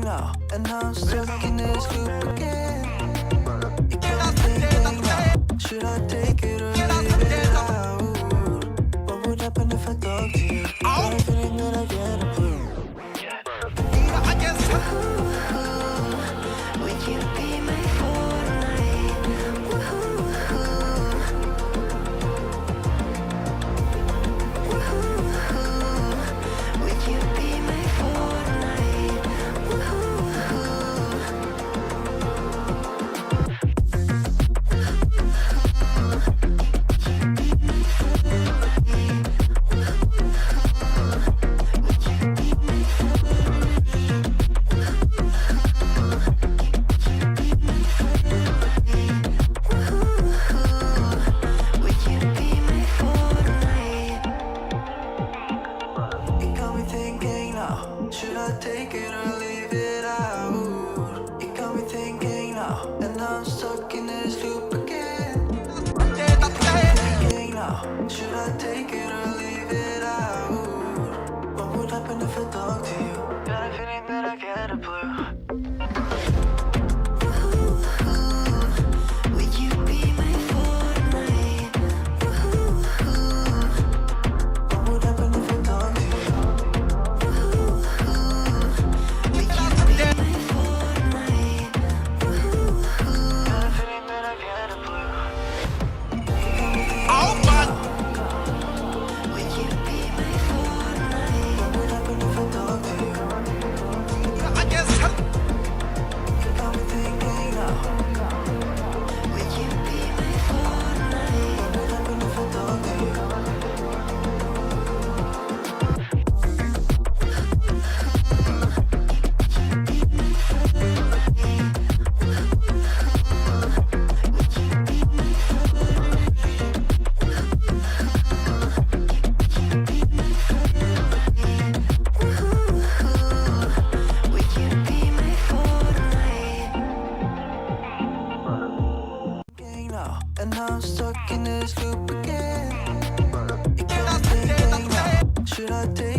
thinking now, and I'm stuck in this loop again. You got me thinking now, should I take it or leave it out? What would happen if I talk to you? Got a feeling that I get a clue. Would you be my Fortnite? Would you be my Fortnite? Would you be my Fortnite? You got me thinking now, should I take it or leave it out? You got me thinking now, and I'm stuck in this loop again. Thinking now, should I take it or leave it out? What would happen if I talk to you? Got a feeling that I get a blue. Would you be my Fortnite? What would happen if I talk to you? Would you be my Fortnite? Got a feeling that I get a blue. Would you be my Fortnite? What would happen if I talk to you? You got me thinking now. Would you be my Fortnite? What would happen if I talk to you? Would you be my Fortnite? Thinking now, and I'm stuck in this loop again. You got me thinking now, should I take